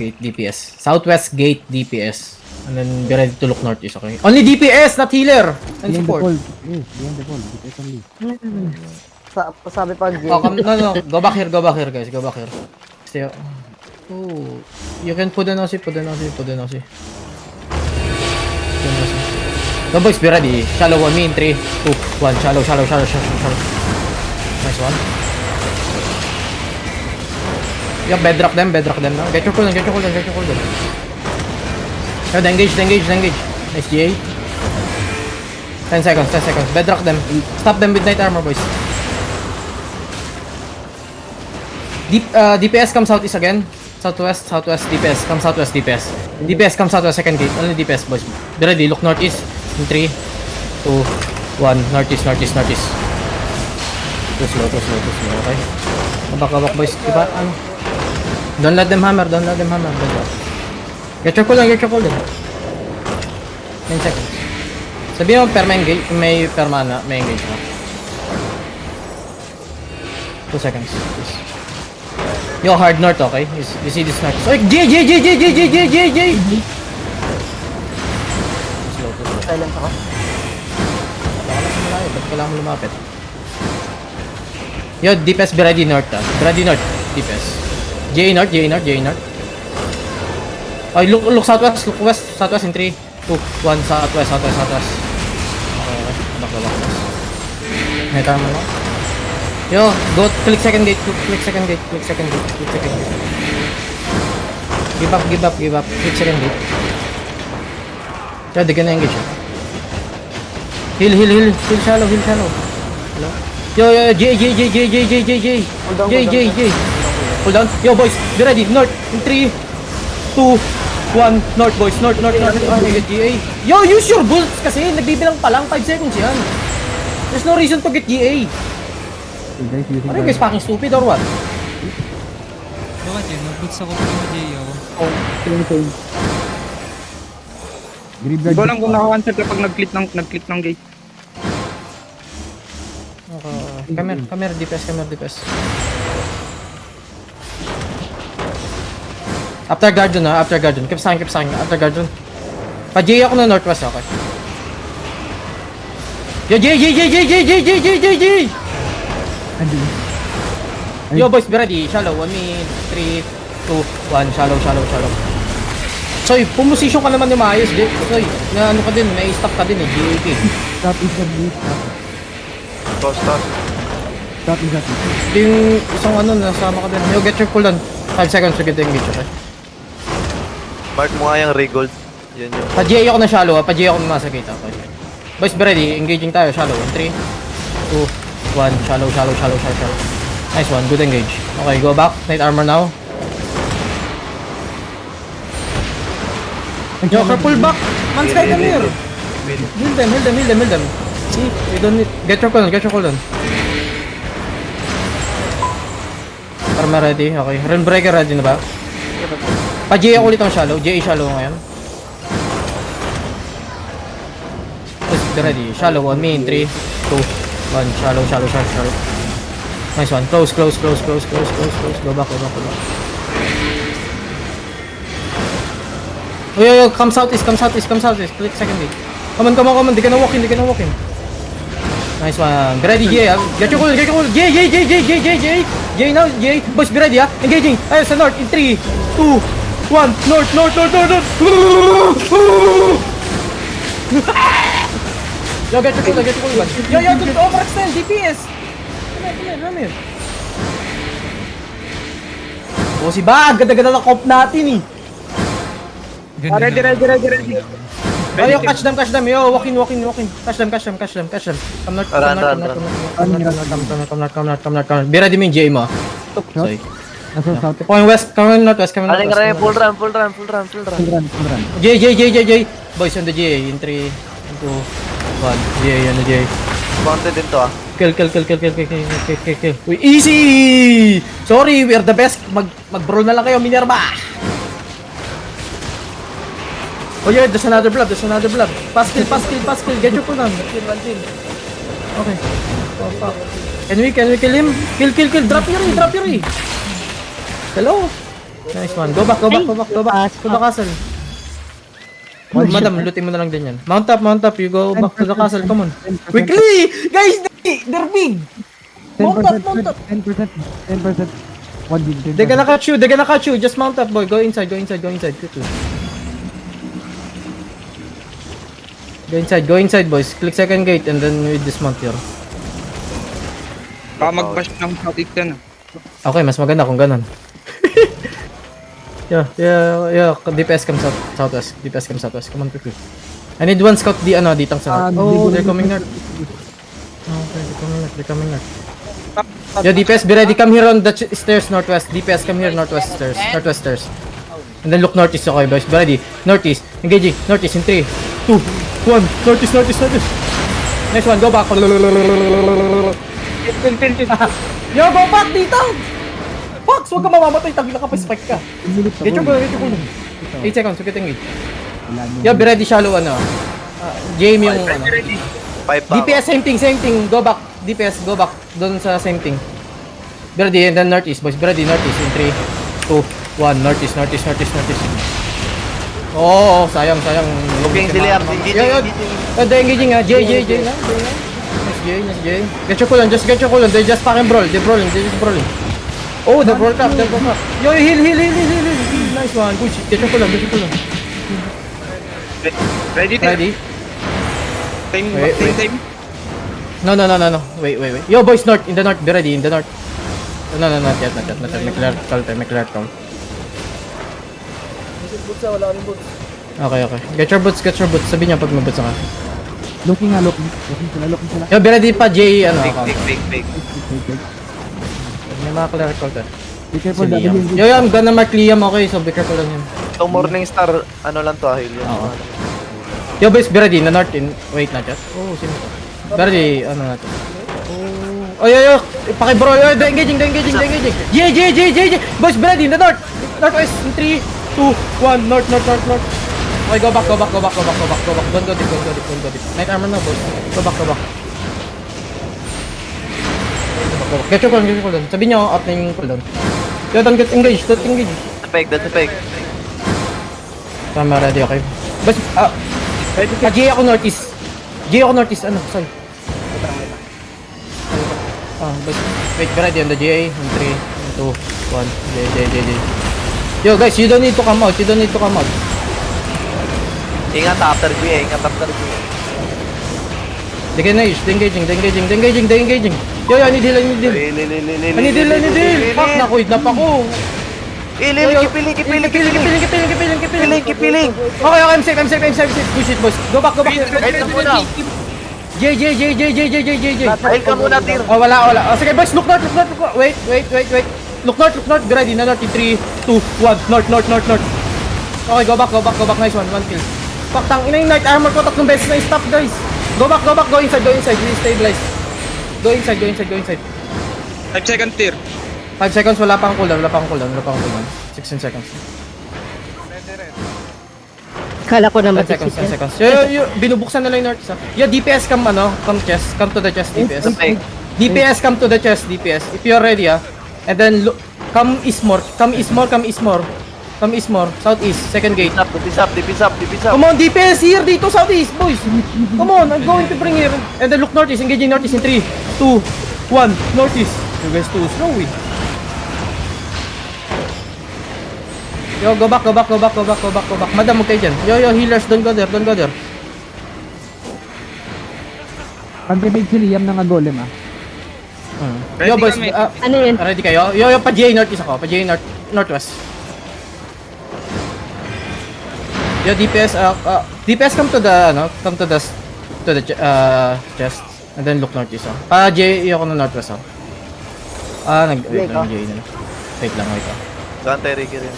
Gate DPS. Southwest gate DPS. And then be ready to look northeast, okay? Only DPS, not healer! And Behind the support. wall. Yes, behind the wall. DPS only. Sabi pa Jay. Oh, no. Go back here, guys. Go back here. Stay. Oh. You can put the nosy. Go boys, be ready. Shallow on me in 3, 2, 1. Shallow. Nice one. Yeah, bedrock them now. Get your cooldown. Yeah, engage. Nice GA. 10 seconds. Bedrock them. Stop them with knight armor, boys. DPS come southeast again. Southwest, DPS. Come southwest, DPS. DPS come southwest, second gate. Only DPS, boys. Be ready, look northeast. In 3, 2, 1. Northeast. Too slow, okay? Kabak, boys. Diba? Ano? Don't let them hammer. Don't let. Get your cooldown. 9 seconds. Sabihin mo, may permana, may engage mo. 2 seconds, please. Yo, hard north, okay? You see this north. Oy, J! Slow. Silent ako. Baka na sa malayo, ba't kailangan mo lumapit? Yo, DPS, be ready north, ah. Be ready north, DPS. J north. Oy, look southwest, southwest in 3, 2, 1, southwest. Okay. Back. May tama mo. Yo, go click second gate. Give up. Click second gate. Yo, di ka na engage. Heal shallow. Hello? Yo, J. Hold down. Yo, boys, be ready. North in 3, 2, 1. North, boys. North. Oh, get GA. Yo, use your bullets kasi. Nagbibilang pa lang. 5 seconds yan. There's no reason to get GA. Guys, using Are you guys fucking stupid or what? Bakit yun? Nag-boots ako pa ng Jay ako. Same. Graveyard. Hindi ko alam kung naka-answer kapag nag-click ng gate. Okay. Come here, DPS. After guardian. Keep sa akin. After guardian. Pa-J ako na northwest, okay? Yo, J! Yo, boys, be ready. Shallow. 1 minute. 3, 2, 1. Shallow. Soy, pumusisyon ka naman yung maayos, J. Soy, na ano ka din, may stop ka din eh, GAP. Stop is the beat. Stop is the beat. Yung isang ano, nasama ka din. Yo, get your cooldown. 5 seconds to get the engage, okay? Mark mo nga yung regold. Yun yung... Pa-GA ako na shallow, pa-GA ako na nasa gate, okay? Boys, be ready. Engaging tayo, shallow. 3, 2, 1. Shallow. Nice one, good engage. Okay, go back. Knight armor now. Joker, pull back! Man's Sky, come here! Heal them. See? You don't need... Get your cooldown. Armor ready, okay. Runebreaker ready na ba? Pa-GA ako ulit ang shallow. GA shallow ngayon. Let's be ready. Shallow on me in 3, 2, 1. Shallow. Nice one. Close. Go back. Yo, come southeast. Click second gate. Come on. Di ka na walk in. Nice one. Be ready, J. Get your cool. J now, J. Boys, be ready, ha. Engaging. Ayun, sa north. In 3, 2, 1. North. Yo, get your cool. Yo, good overextend. DPS. Come here. Oh, si Bag. Ganda-ganda ng comp natin, eh. Ganda Ready. Yo, catch them. Yo, walk in. Catch them. Come north. Be ready mo yung J mo. Sorry. Nasa south. Coming northwest. Aling rin, full run. Full run. J. Boys on the J. In 3, 2, 1. J on the J. Mounted din to ah. Kill. Uy, easy! Sorry, we are the best. Mag-brawl na lang kayo, Minerva. Oh yeah, there's another blood. Pass kill. Get your cooldown. Okay. Oh fuck. Can we kill him? Kill. Drop your E. Hello? Nice one. Go back. To the castle. Madam, lootin mo na lang din yan. Mount up. You go back to the castle. Come on. Quickly! Guys, they're big! Mount up. 10%. 1 din. They're gonna catch you. Just mount up, boy. Go inside. Quickly. Go inside, boys. Click second gate and then we dismount here. Baka mag-bash ng southeast yan. Okay, mas maganda kung ganun. Yeah. DPS comes southwest. Come on, quickly. I need one scout ditang sa north. Oh, they're coming north. Okay, they're coming north. Yo, DPS, be ready. Come here on the stairs northwest. DPS, come here northwest stairs. And then look northeast, okay, boys. Be ready. Northeast. Engaging. Northeast in 3, 2, 1. Northeast. Next one, go back. Yo, go back dito! Fox, huwag ka mamamatay. Tagi naka-spike ka. Get your goal. 8 seconds, huwag kitang 8. Yo, be ready, shallow Game yung 5 pa. DPS, same thing. Go back. DPS, go back. Doon sa same thing. Be ready, and then northeast, boys. Be ready, northeast. In 3, 2, 1. Northeast. Oh, sayang. Looking sila. Engaging J. Nice J. Get your cooldown, just get your cooldown. They just fucking brawl. They're just brawling. Oh, they're brawl up. Yo, heal. Nice one. Good shit. Get your cooldown. Ready? Wait. No. Wait. Yo, boys, north. In the north. Be ready. In the north. No, not yet. May clear count. Okay. Get your boots. Sabi niya pag may boots ka. Looking sila. Yo, be ready pa, J, Big. May mga clear count. Be careful, Liam. Yo, I'm gonna mark Liam, okay? So, be careful lang yun. So, Morning Star, lang to, Ahil yun. Oo. Yo, boys, be ready. Na north in... Wait, not yet. Oh, sino to? Be ready, na to? Oh, yo. Pakibro. Yo, they're engaging. J. Boys, be ready. In the north. Northwest. In 3, 2, 1. North. Okay, go back. Don't go deep. Night armor na, boys. Go back. Get your cooldown. Sabi niyo, out na yung cooldown. Yo, don't engage. That's a peg. Tama, ready, okay. Boys, J ako northeast. Sorry. Boys, wait, be ready on the J. In 3, 2, 1. J. Yo, guys, you don't need to come out. Ingat after G. They're engaging. Yo, I need heal. I need heal. Fuck, nakuidnap ako. Kipiling. Okay, I'm safe. Push it, boys. Go back. Kahit na muna. J. Ahil ka muna, Tir. Oh, wala. Oh, sige, boys, look north. Wait. Look north. Be ready. Na north in 3, 2, 1. North. Okay, go back. Nice one kill. Fuck, ina yung night armor ko. 3 beses na stop, guys. Go back. Go inside. Stabilize. Go inside. 5 second tier. 5 seconds, wala pang cooldown. 16 seconds. Kala ko naman 10 seconds. Yo, binubuksan na lang yung north. Yo, DPS come chest. Come to the chest, DPS. DPS, come to the chest, DPS. If you're ready, and then come east more. Southeast, second gate. Dipis up. Come on, DPS here, dito, southeast, boys. Come on, I'm going to bring here. And then look northeast, engaging northeast in 3, 2, 1, northeast. You guys too slow, Yo, go back. Madam, huwag kayo dyan. Yo, healers, don't go there. Pag-debate si Liam ng golem Yo, boys, kami. Ano yun? ready kayo? Yo, pa J northeast ako. Pa J northwest. Yo, DPS, DPS come to the chest. And then look northeast, Pa J, ako na northwest, wait lang, J na. Wait lang. Gante Ricky rin.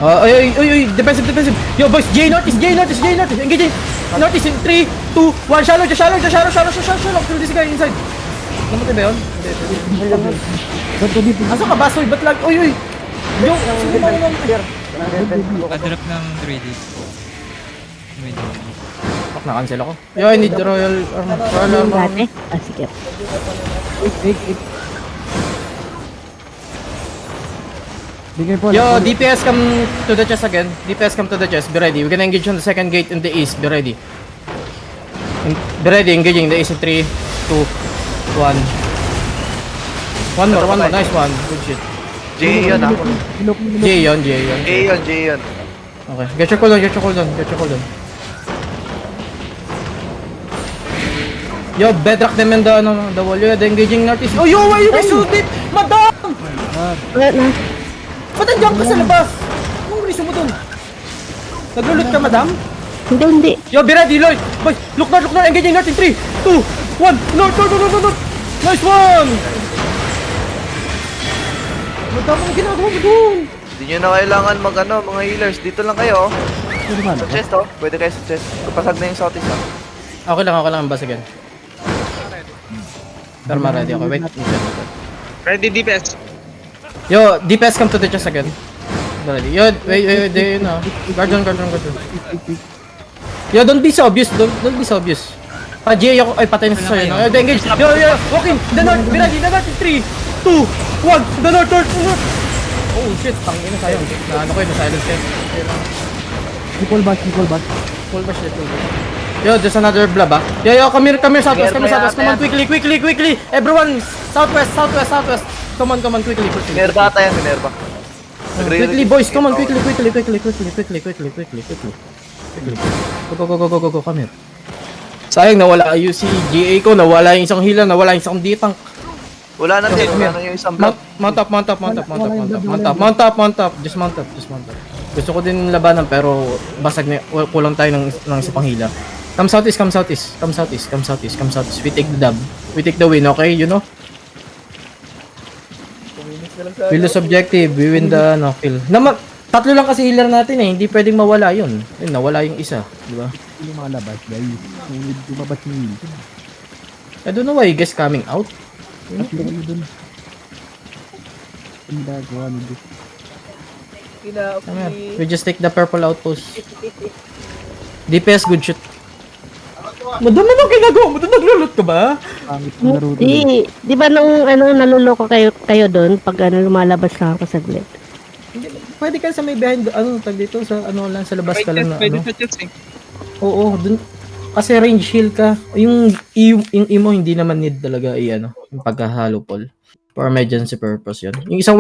Oy, defensive. Yo, boys, J northeast. Engaging. Northeast in 3, 2, 1. Shallow. Kill this guy inside. Namatay ba yun? Hindi. Asa ka, Basoy? Ba't lag? Oy. Yo, sino ba yun? Kadrop ng 3D. Wait. Fuck, na-cancel ako. Yo, I need royal armor. Dati? Sige. Be careful. Yo, DPS come to the chest again. DPS come to the chest. Be ready. We're gonna engage on the second gate in the east. Be ready. Be ready. Engaging the east in 3, 2, 1. One more. Nice one. Good shit. J yun ah. Looking. J yun. J yun. Okay. Get your cooldown. Yo, bedrock them in the wall. Yo, the engaging northeast. Oh, yo, why you so deep? Madam! Wala na. Ba't nandiyan ka sa labas? Anong reason mo dun? Naglulot ka, madam? Hindi. Yo, be ready, Lloyd! Boy, look north, engaging north in 3, 2, 1, north! Nice one! Madam, ang ginagawa mo dun? Hindi nyo na kailangan mga healers. Dito lang kayo. Sa chest oh. Pwede kayo sa chest. Kapasag na yung southeast ah. Okay lang, basag yan. Pero ready ako, wait. Ready DPS. Yo, DPS come to the chest again. Ready. Yo, wait, there you know. Guard on. Yo, don't be so obvious, don't be so obvious. G, ako, ay patay na sa sa'yo. Yo, engage. Yo, walking. The north, be ready. The north in 3, 2, 1. The north. Oh shit, tangina sayang. Na ko yun, na-silence kayo. Triple bash. Full bash. Yo, there's another blob ah. Yo, come here, southwest. Come on, quickly. Everyone, southwest. Come on, quickly. Minerva ata yan, Minerva. Quickly, boys, come on, quickly. Go, come here. Sayang, nawala yung si GA ko, nawala yung isang healer, nawala yung isang D-tank. Wala na din. Wala na yung isang block. Mount up. Just mount up. Gusto ko din labanan pero basag na, kulang tayo ng isa pang hila. Come southeast. We take the dub. We take the win, okay? You know? We lose objective, we win the kill. Tatlo lang kasi healer natin eh, hindi pwedeng mawala yun. Nawala yung isa, di ba? Yung mga labas, guys. Lumabas yung Wilson. I don't know why you guys coming out. Tatlo kayo dun. Hindi gawa nito. Come here. We just take the purple outpost. DPS, good shit. Madam, anong ginagawa mo? Naglulot ka ba? Pangit na laro dun. Di ba nung naluloko kayo doon pag lumalabas lang ako saglit? Pwede ka sa may behind, tag dito, sa lang, sa labas ka lang na Pwede sa chest eh. Oo, dun. Kasi range heal ka. Yung imo hindi naman need talaga yung pagkahalo Paul. For emergency purpose yun. Yung isang